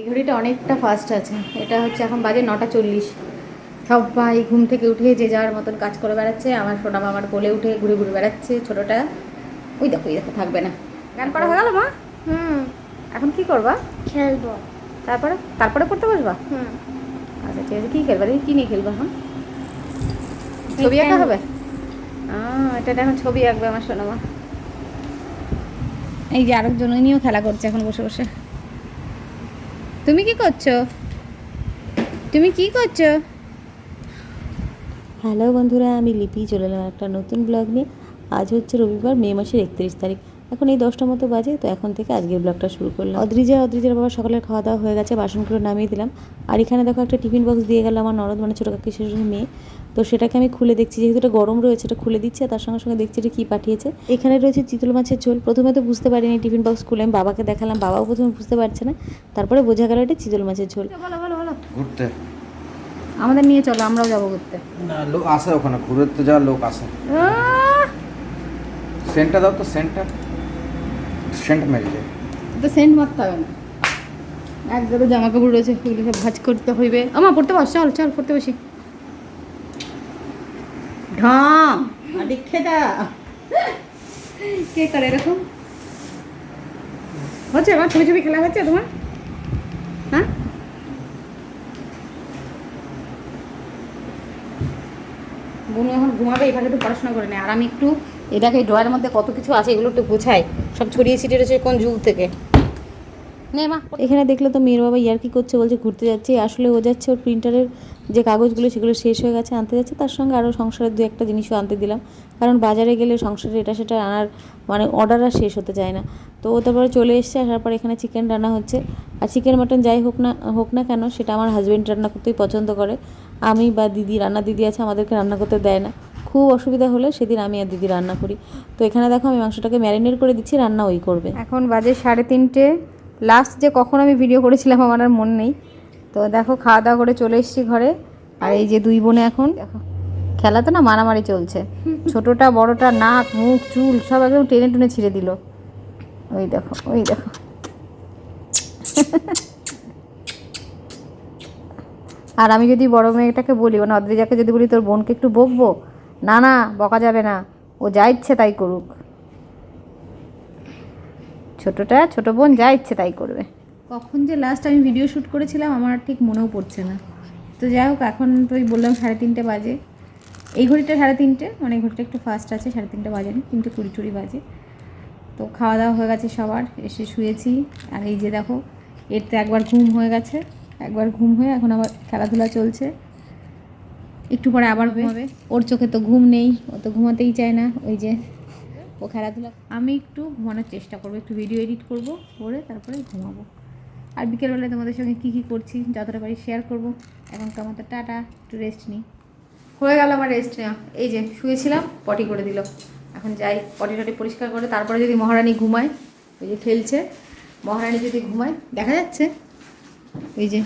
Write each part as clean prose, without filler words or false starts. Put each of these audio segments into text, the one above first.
এই ঘড়িটা অনেকটা ফাস্ট আছে। এটা হচ্ছে এখন বাজে 9:40। সবাই ঘুম থেকে উঠে যে যার মতন কাজ করে বেড়াচ্ছে। আমার সোনা মামার কোলে উঠে ঘুরে ঘুরে বেড়াচ্ছে ছোটোটা। ওই দেখো থাকবে না। গান করা হয়ে গেল মা? এখন কি করবা? খেলবো। তারপরে তারপরে পড়তে বসবা? আচ্ছা ঠিক আছে। কী খেলবা? দেখি কী নিয়ে খেলবা এখন? ছবি আঁকা হবে? এটা এখন ছবি আঁকবে আমার সোনা মা। এই যে আরেকজন উনিও খেলা করছে এখন বসে বসে। তুমি কি করছো? হ্যালো বন্ধুরা, আমি লিপি চলে এলাম একটা নতুন ব্লগ নিয়ে। আজ হচ্ছে রবিবার, মে মাসের 31 তারিখ। এখন এই 10টা মতো বাজে। তো এখন থেকে আজকের ব্লগটা শুরু করলাম। অদ্রিজার বাবা সকালের খাওয়া দাওয়া হয়ে গেছে, বাসনগুলো নামিয়ে দিলাম। আর এখানে দেখো একটা টিফিন বক্স দিয়ে গেল আমার ননদ, মানে ছোটো কাকি শ্বশুরের মেয়ে। তো সেটাকে আমি খুলে দেখছি, যেহেতু এটা গরম রয়েছে এটা খুলে দিচ্ছি। আর তার সঙ্গে সঙ্গে দেখছি এটা কী পাঠিয়েছে। এখানে রয়েছে চিতল মাছের ঝোল। প্রথমে তো বুঝতে পারিনি, টিফিন বক্স খুলে আমি বাবাকে দেখালাম, বাবাও প্রথমে বুঝতে পারছে না। তারপরে বোঝা গেল এটা চিতল মাছের ঝোল। বলো ঘুরতে আমাদের নিয়ে চলো, আমরাও যাবো ঘুরতে। না, লোক আসে ওখানে ঘুরতে যাওয়ার লোক আসে। সেন্টটা দাও তো, সেন্ট মেরে যায়। তো সেন্ট মারতে হবে না, এক দাদা জামা কাপড় রয়েছে ওগুলো সব ভাজ করতে হইবে। আমার পড়তে বস, চল পড়তে বসি। ঢং দেখে কে করে এরকম? হচ্ছে আমার ছবি খেলা হচ্ছে তোমার? হ্যাঁ, বোনু এখন ঘুমাবে, এখানে একটু পড়াশোনা করে নেয়। আর আমি একটু এটাকে ড্রয়ের মধ্যে কত কিছু আছে এগুলো একটু গোছাই। সব ছড়িয়ে ছিটিয়ে রয়েছে কোন যুগ থেকে। নে মা। এখানে দেখলে তো মেয়ের বাবা ইয়ার্কি করছে, বলছে ঘুরতে যাচ্ছে। আসলে ও যাচ্ছে ওর প্রিন্টারের যে কাগজগুলো সেগুলো শেষ হয়ে গেছে, আনতে যাচ্ছে। তার সঙ্গে আরও সংসারের দু একটা জিনিসও আনতে দিলাম, কারণ বাজারে গেলে সংসারে এটা সেটা আনার মানে অর্ডার আর শেষ হতে চায় না। তো ও তারপরে চলে এসছে। আসার পর এখানে চিকেন রান্না হচ্ছে। আর চিকেন মাটন যাই হোক না কেন, সেটা আমার হাজব্যান্ড রান্না করতেই পছন্দ করে। আমি বা দিদি, দিদি আছে, আমাদেরকে রান্না করতে দেয় না। খুব অসুবিধা হলে সেদিন আমি আর দিদি রান্না করি। তো এখানে দেখো আমি মাংসটাকে ম্যারিনেট করে দিচ্ছি, রান্না ওই করবে। এখন বাজে 3:30। লাস্ট যে কখন আমি ভিডিও করেছিলাম আমার আর মনে নেই। তো দেখো খাওয়া দাওয়া করে চলে এসেছি ঘরে। আর এই যে দুই বোনে এখন দেখো খেলা তো না, মারামারি চলছে। ছোটটা বড়টা নাক মুখ চুল সব একদম টেনে টুনে ছিঁড়ে দিল। ওই দেখো আর আমি যদি বড় মেয়েটাকে বলি, মানে অদ্রিজাকে যদি বলি তোর বোনকে একটু বকবো, না বকা যাবে না, ও যা ইচ্ছে তাই করুক। ছোট বোন যা ইচ্ছে তাই করবে। কখন যে লাস্ট আমি ভিডিও শ্যুট করেছিলাম আমার ঠিক মনেও পড়ছে না। তো যাই হোক, এখন তো ওই বললাম 3:30 বাজে। এই ঘড়িটা 3:30, মানে ঘড়িটা একটু ফাস্ট আছে, 3:30 বাজেনি, 3:20 বাজে। তো খাওয়া দাওয়া হয়ে গেছে সবার, এসে শুয়েছি। আর এই যে দেখো এর তো একবার ঘুম হয়ে গেছে, একবার ঘুম হয়ে এখন আবার খেলাধুলা চলছে। একটু পরে আবার ঘুমাবে। ওর চোখে তো ঘুম নেই, ও তো ঘুমাতেই চায় না। ওই যে ও খেলাধুলা। আমি একটু ঘুমানোর চেষ্টা করবো, একটু ভিডিও এডিট করব, করে তারপরে ঘুমাবো। আর বিকেলবেলায় তোমাদের সঙ্গে কী করছি যতটা পারি শেয়ার করব। এখনকার মতো টাটা, একটু রেস্ট নিই। হয়ে গেল আমার রেস্ট নেওয়া। এই যে শুয়েছিলাম, পটি করে দিল। এখন যাই পটি পরিষ্কার করে, তারপরে যদি মহারানী ঘুমায়, ওই যে খেলছে, মহারানী যদি ঘুমায় দেখা যাচ্ছে এই যে,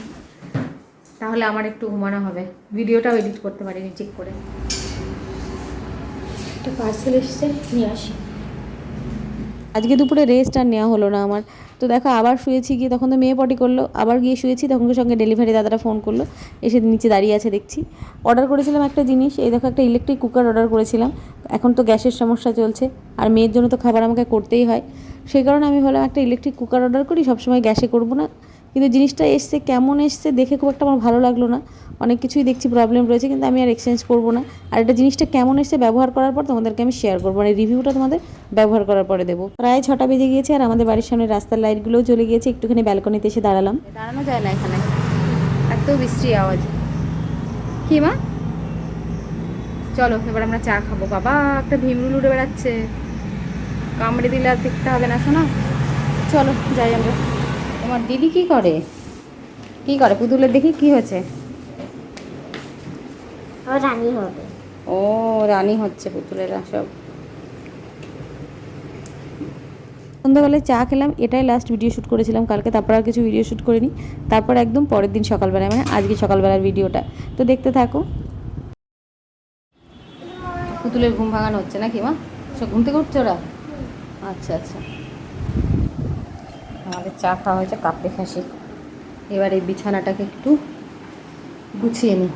তাহলে আমার একটু ঘুমানো হবে, ভিডিওটাও এডিট করতে পারিনি ঠিক করে। একটা পার্সেল এসছে, নিয়ে আসি। আজকে দুপুরে রেস্ট আর নেওয়া হলো না আমার। তো দেখো আবার শুয়েছি, গিয়ে তখন তো মেয়ে পটি করলো, আবার গিয়ে শুয়েছি। তখন সঙ্গে ডেলিভারি দাদারা ফোন করলো, এসে নিচে দাঁড়িয়ে আছে দেখছি। অর্ডার করেছিলাম একটা জিনিস, এই দেখো একটা ইলেকট্রিক কুকার অর্ডার করেছিলাম। এখন তো গ্যাসের সমস্যা চলছে, আর মেয়ের জন্য তো খাবার আমাকে করতেই হয়। সেই কারণে আমি ভাবলাম একটা ইলেকট্রিক কুকার অর্ডার করি, সবসময় গ্যাসে করবো না। কিন্তু জিনিসটা এসছে, কেমন এসছে দেখে খুব একটা আমার ভালো লাগলো না। অনেক কিছুই দেখছি প্রবলেম রয়েছে, কিন্তু আমি আর এক্সচেঞ্জ করবো না। আর এটা জিনিসটা কেমন এসছে ব্যবহার করার পর তোমাদেরকে আমি শেয়ার করবো, মানে রিভিউটা তোমাদের ব্যবহার করার পরে দেবো। প্রায় 6টা বেজে গিয়েছে, আর আমাদের বাড়ির সামনে রাস্তার লাইটগুলোও চলে গিয়েছে। একটুখানি ব্যালকনিতে এসে দাঁড়ালাম। দাঁড়ানো যায় না এখানে, এত বৃষ্টি আওয়াজ। কি মা, চলো এবার আমরা চা খাবো। বাবা একটা ভীমরুল উড়ে বেড়াচ্ছে, কামড়ে দিলে আর দেখতে হবে না শোনা। চলো যাই আমরা। তোমার দিদি কি করে পুতুলের? দেখি কি হয়েছে। রানী হবে। ও রানী হচ্ছে পুতুলেরা সব। সন্ধ্যাবেলায় চা খেলাম, এটাই লাস্ট ভিডিও শ্যুট করেছিলাম কালকে। তারপর আর কিছু ভিডিও শ্যুট করিনি। তারপর একদম পরের দিন সকালবেলায়, মানে আজকে সকালবেলার ভিডিওটা। তো দেখতে থাকো। পুতুলের ঘুম ভাঙানো হচ্ছে নাকি মা? সব ঘুম থেকে উঠছে ওরা? আচ্ছা। আমাদের চা খাওয়া হয়েছে কাপড়ে খাসি। এবার এই বিছানাটাকে একটু গুছিয়ে নিই।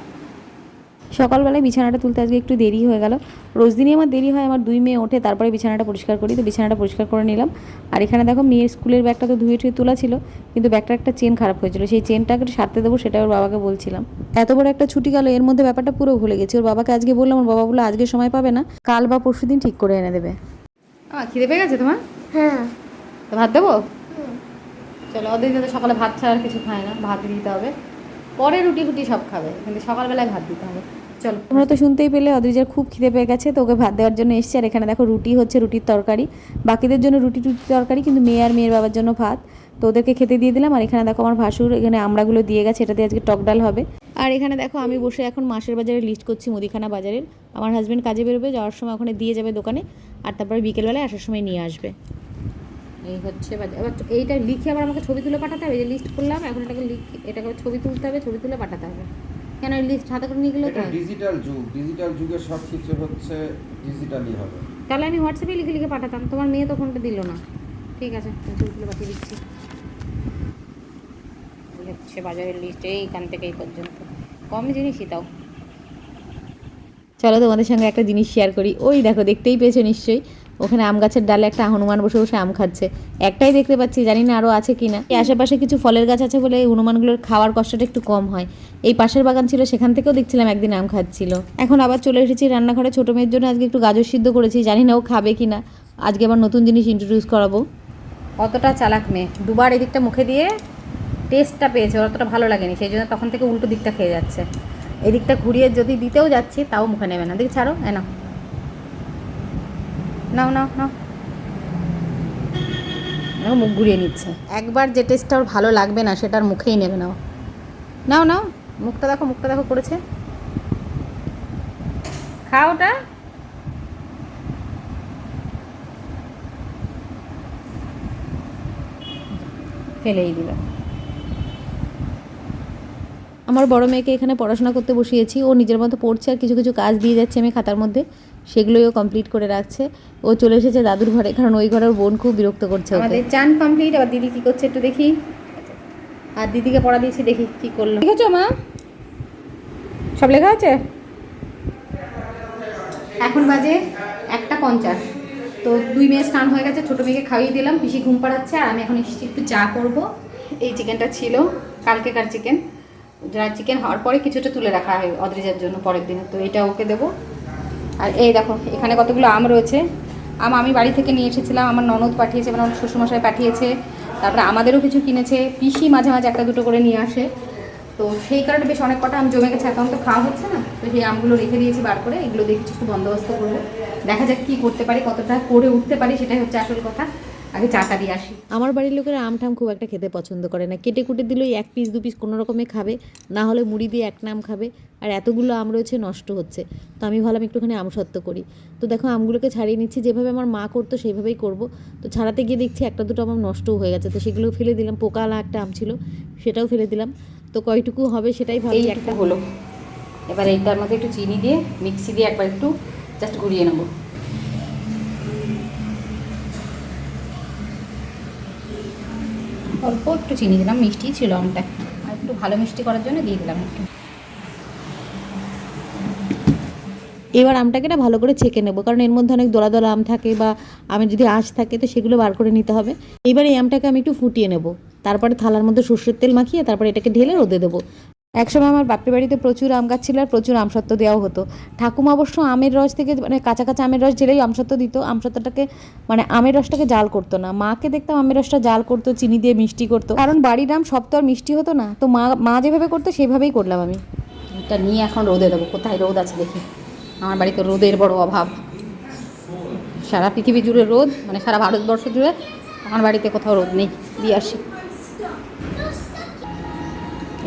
সকালবেলায় বিছানাটা তুলতে আজকে একটু দেরি হয়ে গেল। রোজ দিনই আমার দেরি হয়, আমার 2 মেয়ে ওঠে তারপরে বিছানাটা পরিষ্কার করি, তো বিছানাটা পরিষ্কার করে নিলাম। আর এখানে দেখো মেয়ের স্কুলের ব্যাগটা তো ধুয়ে টুয়ে তোলা ছিল, কিন্তু ব্যাগটার একটা চেন খারাপ হয়েছিল, সেই চেনটাকে সারতে দেবো, সেটা ওর বাবাকে বলছিলাম। এত বড় একটা ছুটি গেল, এর মধ্যে ব্যাপারটা পুরো ভুলে গেছি। ওর বাবাকে আজকে বললাম, ওর বাবা বললো আজকে সময় পাবে না, কাল বা পরশু দিন ঠিক করে এনে দেবে। খিদে পেয়ে গেছে তোমার? হ্যাঁ। তো ভাত দেবো? চলো, ওদের যাতে সকালে ভাত ছাড়া আর কিছু খায় না, ভাত দিতে হবে। পরে রুটি ফুটি সব খাবে, কিন্তু সকালবেলায় ভাত দিতে হবে। চলো। তোমরা তো শুনতেই পেলে অদ্রিজার খুব খিদে পেয়ে গেছে, তো ওকে ভাত দেওয়ার জন্য এসছে। আর এখানে দেখো রুটি হচ্ছে, রুটির তরকারি, বাকিদের জন্য রুটি তরকারি, কিন্তু মেয়ে আর মেয়ের বাবার জন্য ভাত। তো ওদেরকে খেতে দিয়ে দিলাম। আর এখানে দেখো আমার ভাসুর এখানে আমড়াগুলো দিয়ে গেছে, এটাতে আজকে টক ডাল হবে। আর এখানে দেখো আমি বসে এখন মাসের বাজারে লিস্ট করছি, মুদিখানা বাজারের। আমার হাজব্যান্ড কাজে বেরোবে, যাওয়ার সময় ওখানে দিয়ে যাবে দোকানে, আর তারপরে বিকেলবেলায় আসার সময় নিয়ে আসবে। এই হচ্ছে বাজার। এবার এইটা লিখে আবার আমাকে ছবি তুলে পাঠাতে হবে। যে লিস্ট করলাম, এখন এটাকে ছবি তুলতে হবে, ছবি তুলে পাঠাতে হবে। কেন এই লিস্ট হাতে করে নিয়ে গেলেও তো এটা হয়। ডিজিটাল যুগ, ডিজিটাল যুগে সব কিছু হচ্ছে ডিজিটালি হবে। তাহলে আমি হোয়াটসঅ্যাপে লিখে লিখে পাঠাতাম, তোমার মেয়ে তো ফোনটা দিল না। ঠিক আছে, আমি ছবি তুলে পাঠিয়ে দিচ্ছি। এই হচ্ছে বাজারের লিস্ট, এইখান থেকে এই পর্যন্ত। কম জিনিসই তাও। চলো তোমাদের সঙ্গে একটা জিনিস শেয়ার করি। ওই দেখো, দেখতেই পেয়েছো নিশ্চয়ই, ওখানে আম গাছের ডালে একটা হনুমান বসে বসে আম খাচ্ছে। একটাই দেখতে পাচ্ছি, জানি না আরও আছে কিনা। এই আশেপাশে কিছু ফলের গাছ আছে বলে এই হনুমানগুলোর খাওয়ার কষ্টটা একটু কম হয়। এই পাশের বাগান ছিল, সেখান থেকেও দেখছিলাম একদিন আম খাচ্ছিল। এখন আবার চলে এসেছি রান্নাঘরে। ছোটো মেয়ের জন্য আজকে একটু গাজর সিদ্ধ করেছি, জানি না ও খাবে কিনা। আজকে আবার নতুন জিনিস ইন্ট্রোডিউস করাবো। অতটা চালাক মেয়ে, দুবার এদিকটা মুখে দিয়ে টেস্টটা পেয়েছে, ওর অতটা ভালো লাগেনি, সেই জন্য তখন থেকে উল্টো দিকটা খেয়ে যাচ্ছে। এদিকটা ঘুরিয়ে যদি দিতেও যাচ্ছি, তাও মুখে নেবে না। দেখি ছাড়ো, নাও নাও নাও নাও। নাও, মুখ ঘুরিয়ে নিচ্ছে। একবার যে টেস্টটা ওর ভালো লাগবে না, সেটার মুখেই নেবে নাও। নাও নাও, মুখটা দেখো, মুখটা দেখো করেছে। খাও ওটা। ফেলেই দিল। আমার বড় মেয়েকে এখানে পড়াশোনা করতে বসিয়েছি, ও নিজের মতো পড়ছে, আর কিছু কিছু কাজ দিয়ে যাচ্ছে আমি খাতার মধ্যে, সেগুলোই ও কমপ্লিট করে রাখছে। ও চলে এসেছে দাদুর ঘরে, কারণ ওই ঘরের বোন খুব বিরক্ত করছে ওকে। আমাদের চান কমপ্লিট। আবার দিদি কি করছে একটু দেখি। আর দিদিকে পড়া দিয়েছি, দেখি কি করলো। লিখেছো মা? সব লেখা আছে? এখন বাজে 1:50। তো 2 মেয়ে স্নান হয়ে গেছে, ছোটো মেয়েকে খাইয়ে দিলাম, পিসি ঘুম পাড়াচ্ছে, আর আমি এখন এসেছি একটু চা করব। এই চিকেনটা ছিল কালকেকার চিকেন, যারা চিকেন হওয়ার পরে কিছুটা তুলে রাখা হয় অদ্রিজার জন্য পরের দিনে, তো এটা ওকে দেবো। আর এই দেখো, এখানে কতগুলো আম রয়েছে। আম আমি বাড়ি থেকে নিয়ে এসেছিলাম, আমার ননদ পাঠিয়েছে, মানে আমার শ্বশুরমশাই পাঠিয়েছে, তারপরে আমাদেরও কিছু কিনেছে, পিসি মাঝে মাঝে একটা দুটো করে নিয়ে আসে। তো সেই কারণে বেশ অনেক কটা আম জমে গেছে, এখন তো খাওয়া হচ্ছে না, তো সেই আমগুলো রেখে দিয়েছি বার করে। এগুলো দিয়ে কিছু একটু বন্দোবস্ত করবো, দেখা যাক কী করতে পারি, কতটা করে উঠতে পারি, সেটাই হচ্ছে আসল কথা। আগে চাটা দিয়ে আসি। আমার বাড়ির লোকেরা আম ঠাম খুব একটা খেতে পছন্দ করে না, কেটে কুটে দিলেই 1 পিস 2 পিস কোনো রকমে খাবে, না হলে মুড়ি দিয়ে একটা আম খাবে। আর এতগুলো আম রয়েছে, নষ্ট হচ্ছে, তো আমি ভাবলাম একটুখানি আমসত্ত্ব করি। তো দেখো আমগুলোকে ছাড়িয়ে নিচ্ছি, যেভাবে আমার মা করতো সেইভাবেই করব। তো ছাড়াতে গিয়ে দেখছি একটা দুটো আমার নষ্টও হয়ে গেছে, তো সেগুলো ফেলে দিলাম। পোকালা একটা আম ছিল, সেটাও ফেলে দিলাম। তো কয়টুকু হবে সেটাই ভাবি। এই একটা হলো, এবার এইটার মধ্যে একটু চিনি দিয়ে মিক্সি দিয়ে একবার একটু জাস্ট ঘুরিয়ে নেবো। অল্প একটু চিনি দিলাম, মিষ্টি ছিল আমটা, আর একটু ভালো মিষ্টি করার জন্য দিয়ে দিলাম একটু। এবার আমটাকে না ভালো করে ছেঁকে নেবো, কারণ এর মধ্যে অনেক দলা দলা আম থাকে, বা আমের যদি আঁশ থাকে তো সেগুলো বার করে নিতে হবে। এবার এই আমটাকে আমি একটু ফুটিয়ে নেব, তারপরে থালার মধ্যে সর্ষের তেল মাখিয়ে তারপরে এটাকে ঢেলে রোদে দেবো। একসময় আমার বাপের বাড়িতে প্রচুর আম গাছ ছিল, আর প্রচুর আমসত্ত্ব দেওয়াও হতো। ঠাকুমা অবশ্য আমের রস থেকে, মানে কাঁচা কাঁচা আমের রস ঢেলেই আমসত্ত্ব দিত। আমসত্ত্বটাকে মানে আমের রসটাকে জাল করতো না, মাকে দেখতাম আমের রসটা জাল করতো, চিনি দিয়ে মিষ্টি করতো, কারণ বাড়ির আম সব তো আর মিষ্টি হতো না। তো মা যেভাবে করতো সেইভাবেই করলাম আমি। এটা নিয়ে এখন রোদে দেবো। কোথায় রোদ আছে দেখি, আমার বাড়িতে রোদের বড় অভাব। সারা পৃথিবী জুড়ে রোদ, মানে সারা ভারতবর্ষ জুড়ে, আমার বাড়িতে কোথাও রোদ নেই। দিয়ে আসি।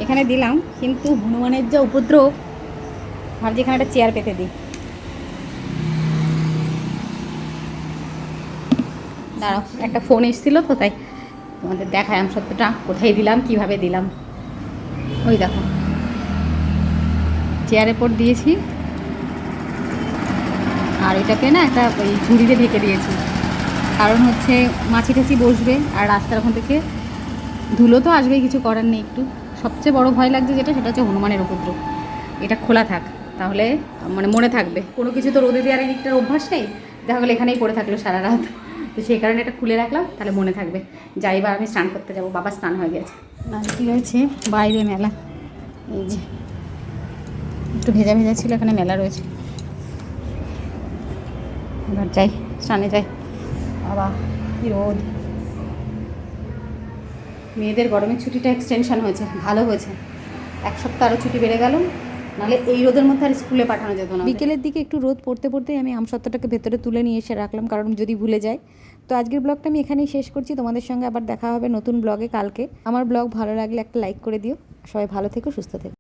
এখানে দিলাম, কিন্তু হনুমানের যা উপদ্রব, ভাবছি এখানে একটা চেয়ার পেতে দিই। দাঁড়াও, একটা ফোন এসেছিলো তো, তাই তোমাদের দেখায় আম সত্যটা কোথায় দিলাম, কিভাবে দিলাম। ওই দেখো, চেয়ারের উপর দিয়েছি, আর এটাকে না একটা ওই ঝুড়িতে ঢেকে দিয়েছি, কারণ হচ্ছে মাছি টাছি বসবে, আর রাস্তার ওখান থেকে ধুলো তো আসবেই, কিছু করার নেই। একটু সবচেয়ে বড় ভয় লাগছে যেটা, সেটা হচ্ছে হনুমানের উপদ্রব। এটা খোলা থাক, তাহলে মানে মনে থাকবে। কোনো কিছু তো রোদে দেওয়ার এদিকটার অভ্যাস নেই, দেখা গেলো এখানেই পড়ে থাকলো সারা রাত। তো সেই কারণে এটা খুলে রাখলাম, তাহলে মনে থাকবে। যাই, এবার আমি স্নান করতে যাবো, বাবা স্নান হয়ে গেছে। নারকেল রয়েছে বাইরে মেলা, এই যে একটু ভেজা ভেজা ছিল, এখানে মেলা রয়েছে। এবার যাই, স্নানে যাই। বাবা কি রোদ! মেয়েদের গরমের ছুটিটা এক্সটেনশন হয়েছে, ভালো হয়েছে। 1 সপ্তাহ আরও ছুটি বেড়ে গেল, নাহলে এই রোদের মধ্যে আর স্কুলে পাঠানো যেত না। বিকেলের দিকে একটু রোদ পড়তে পড়তেই আমি আমসত্ত্বটাকে ভেতরে তুলে নিয়ে এসে রাখলাম, কারণ যদি ভুলে যাই। তো আজকের ব্লগটা আমি এখানেই শেষ করছি। তোমাদের সঙ্গে আবার দেখা হবে নতুন ব্লগে কালকে। আমার ব্লগ ভালো লাগলে একটা লাইক করে দিও। সবাই ভালো থেকো, সুস্থ থেকো।